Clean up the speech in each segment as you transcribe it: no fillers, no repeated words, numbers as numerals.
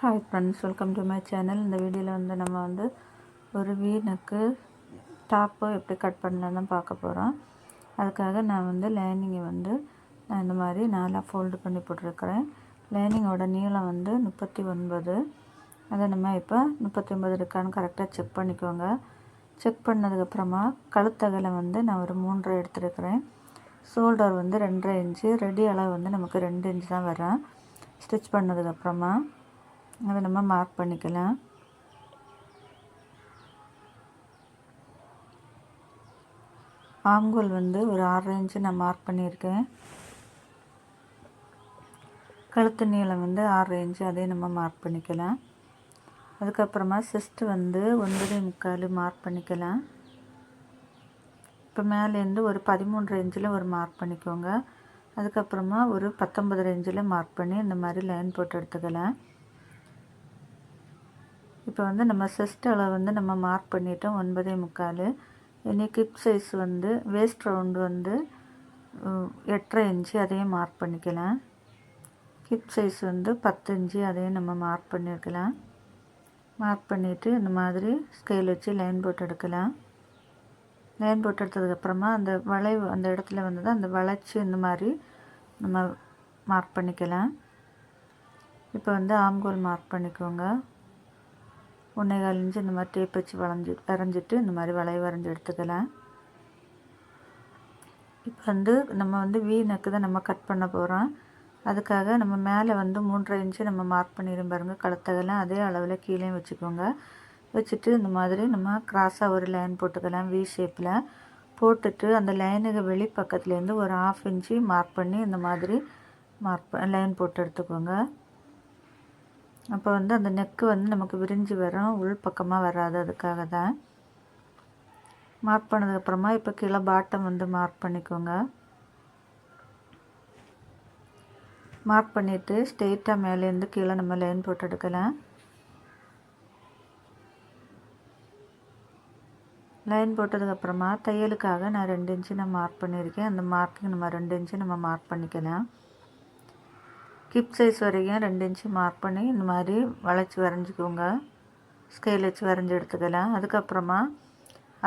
Hi friends, welcome to my channel. இந்த வீடியோவில் நம்ம ஒரு வீ-நெக்கு டாப்பு எப்படி கட் பண்ணலான்னு பார்க்க போகிறோம். அதுக்காக நான் லைனிங்கை நான் இந்த மாதிரி 4 ஃபோல்டு பண்ணி போட்டிருக்கிறேன். லைனிங்கோட நீளம் 39. அதை நம்ம இப்போ 39 இருக்கான்னு கரெக்டாக செக் பண்ணிக்கோங்க. செக் பண்ணதுக்கப்புறமா கழுத்தகலை நான் ஒரு 3 எடுத்துருக்கிறேன். ஷோல்டர் 2.5 இன்ச்சு, ரெடி அளவு நமக்கு 2 இன்ச்சு தான் வரும். ஸ்டிச் பண்ணதுக்கப்புறமா அதை நம்ம மார்க் பண்ணிக்கலாம். ஆம்கோல் ஒரு 6 இன்ச்சு நான் மார்க் பண்ணியிருக்கேன். கழுத்து நீளம் 6 இன்ச்சு, அதையும் நம்ம மார்க் பண்ணிக்கலாம். அதுக்கப்புறமா செஸ்ட்டு 9.25 மார்க் பண்ணிக்கலாம். இப்போ மேலேருந்து ஒரு 13 இன்ச்சில் ஒரு மார்க் பண்ணிக்கோங்க. அதுக்கப்புறமா ஒரு 19 இன்ச்சில் மார்க் பண்ணி இந்த மாதிரி லைன் போட்டு எடுத்துக்கலாம். இப்போ நம்ம செஸ்ட் அளவு நம்ம மார்க் பண்ணிட்டோம் 9.25. இனி keep size waste round 8.5 inch, அதையும் மார்க் பண்ணிக்கலாம். கிப் சைஸ் 10 இன்ச்சு, அதையும் நம்ம மார்க் பண்ணியிருக்கலாம். மார்க் பண்ணிவிட்டு இந்த மாதிரி ஸ்கேல் வச்சு லைன் போட்டு எடுக்கலாம். லைன் போட்டு எடுத்ததுக்கப்புறமா அந்த வளைவு அந்த இடத்துல அந்த வளைச்சி இந்த மாதிரி நம்ம மார்க் பண்ணிக்கலாம். இப்போ ஆம்கோல் மார்க் பண்ணிக்கோங்க. 1.25 இன்ச்சு இந்த மாதிரி டேப் வச்சு வரைஞ்சிட்டு இந்த மாதிரி வளைவு வரைஞ்சி எடுத்துக்கலாம். இப்போ நம்ம வீ நெக்கு தான் நம்ம கட் பண்ண போகிறோம். அதுக்காக நம்ம மேலே 3.5 இன்ச்சு நம்ம மார்க் பண்ணிடும் பாருங்கள். கழுத்தகலாம் அதே அளவில் கீழே வச்சுக்கோங்க. வச்சுட்டு இந்த மாதிரி நம்ம கிராஸாக ஒரு லைன் போட்டுக்கலாம். வி ஷேப்பில் போட்டுட்டு அந்த லைனுக்கு வெளிப்பக்கத்துலேருந்து ஒரு 1/2 இன்ச்சு மார்க் பண்ணி இந்த மாதிரி லைன் போட்டு எடுத்துக்கோங்க. அப்போ அந்த நெக்கு நமக்கு விரிஞ்சு வரும், உள் பக்கமாக வராது. அதுக்காக தான் மார்க் பண்ணதுக்கப்புறமா இப்போ கீழே பாட்டம் மார்க் பண்ணிக்கோங்க. மார்க் பண்ணிவிட்டு ஸ்ட்ரெயிட்டாக மேலேருந்து கீழே நம்ம லைன் போட்டு எடுக்கலாம். லைன் போட்டதுக்கப்புறமா தையலுக்காக நான் 2 இன்ச்சு நான் மார்க் பண்ணியிருக்கேன். அந்த மார்க்கிங் நம்ம 2 இன்ச்சு நம்ம மார்க் பண்ணிக்கலாம். கிப் சைஸ் வரைக்கும் 2 இன்ச்சு மார்க் பண்ணி இந்த மாதிரி வளைச்சி வரைஞ்சிக்கோங்க. ஸ்கேல் வச்சு வரைஞ்சி எடுத்துக்கலாம். அதுக்கப்புறமா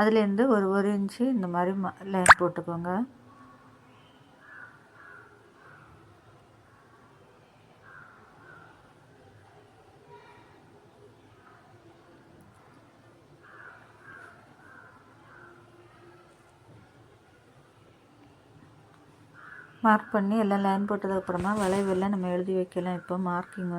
அதுலேருந்து ஒரு இன்ச்சு இந்த மாதிரி லைன் போட்டுக்கோங்க. மார்க் பண்ணி எல்லாம் லைன் போட்டதுக்கப்புறமா வளைவெல்லாம் நம்ம எழுதி வைக்கலாம். இப்போ மார்க்கிங்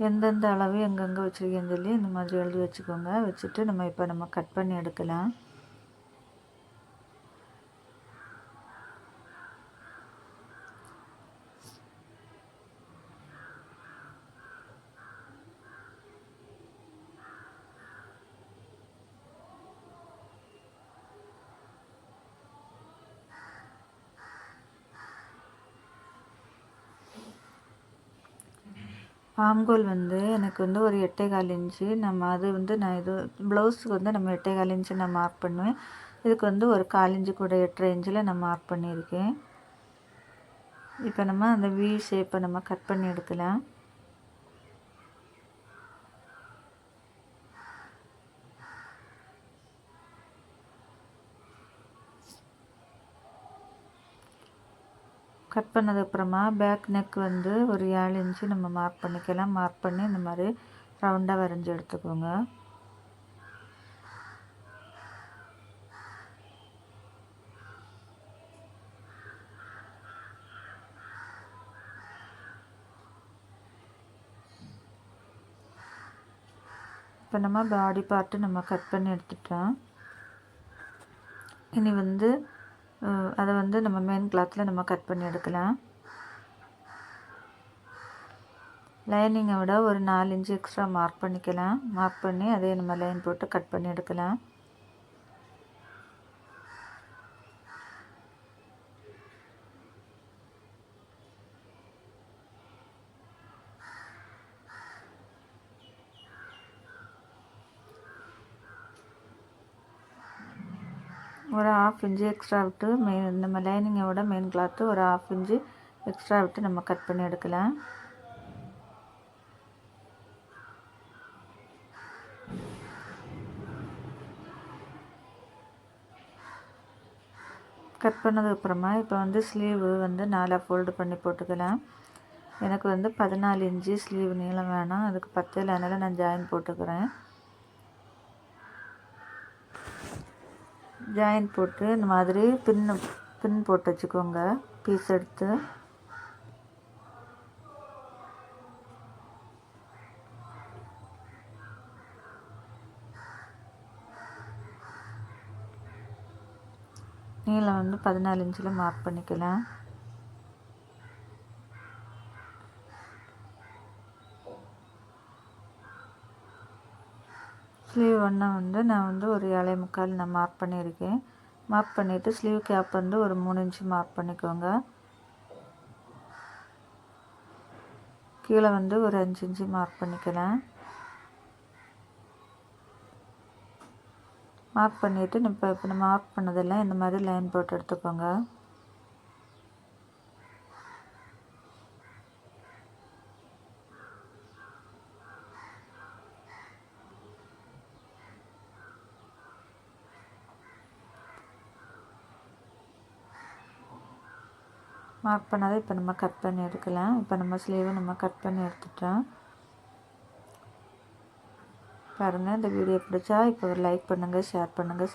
எந்தெந்த அளவு எங்கெங்கே வச்சுருக்கேன்னு சொல்லி இந்த மாதிரி எழுதி வச்சுக்கோங்க. வச்சுட்டு நம்ம கட் பண்ணி எடுக்கலாம். ஆம்கோல் எனக்கு ஒரு 8.25 இன்ச்சு. நம்ம அது நான் இது ப்ளவுஸுக்கு நம்ம 8.25 இன்ச்சு நான் மார்க் பண்ணுவேன். இதுக்கு ஒரு 1/4 இன்ச்சு கூட 8.5 இன்ச்சில் நான் மார்க் பண்ணியிருக்கேன். இப்போ நம்ம அந்த வி ஷேப்பை நம்ம கட் பண்ணி எடுக்கலாம். கட் பண்ணதுக்கப்புறமா பேக் நெக் ஒரு 7 இன்ச்சு நம்ம மார்க் பண்ணிக்கலாம். மார்க் பண்ணி இந்த மாதிரி ரவுண்டாக வரைஞ்சி எடுத்துக்கோங்க. இப்போ நம்ம பாடி பார்ட்டு நம்ம கட் பண்ணி எடுத்துட்டோம். இனி அதை நம்ம மெயின் கிளாத்தில் நம்ம கட் பண்ணி எடுக்கலாம். லைனிங்கை விட ஒரு 4 இன்ச்சு எக்ஸ்ட்ரா மார்க் பண்ணிக்கலாம். மார்க் பண்ணி அதே நம்ம லைன் போட்டு கட் பண்ணி எடுக்கலாம். ஒரு 1/2 இன்ச்சு எக்ஸ்ட்ரா விட்டு நம்ம லைனிங்கோட மெயின் கிளாத்து ஒரு 1/2 இன்ச்சு எக்ஸ்ட்ரா விட்டு நம்ம கட் பண்ணி எடுக்கலாம். கட் பண்ணதுக்கப்புறமா இப்போ வந்து ஸ்லீவு வந்து 4 ஃபோல்டு பண்ணி போட்டுக்கலாம். எனக்கு வந்து 14 இன்ச்சு ஸ்லீவ் நீளம் வேணும், அதுக்கு 10 அதனால் நான் ஜாயின் போட்டுக்கிறேன். ஜாயின் போட்டு இந்த மாதிரி பின் போட்டு வச்சுக்கோங்க. பீஸ் எடுத்து நீளம் வந்து 14 இன்ச்சில் மார்க் பண்ணிக்கலாம். ஸ்லீவ் ஒன்றை வந்து நான் வந்து ஒரு 7.25 நான் மார்க் பண்ணியிருக்கேன். மார்க் பண்ணிவிட்டு ஸ்லீவ் கேப் வந்து ஒரு 3 இன்ச்சு மார்க் பண்ணிக்கோங்க. கீழே வந்து ஒரு 5 இன்ச்சு மார்க் பண்ணிக்கலாம். மார்க் பண்ணிவிட்டு இப்போ நம்ம மார்க் பண்ணதெல்லாம் இந்த மாதிரி லைன் போட்டு எடுத்துக்கோங்க. மார்க் பண்ணதை இப்போ நம்ம கட் பண்ணி எடுக்கலாம். இப்போ நம்ம ஸ்லீவை நம்ம கட் பண்ணி எடுத்துட்டோம். பாருங்கள், இந்த வீடியோ பிடிச்சா இப்போ ஒரு லைக் பண்ணுங்கள், ஷேர் பண்ணுங்கள்.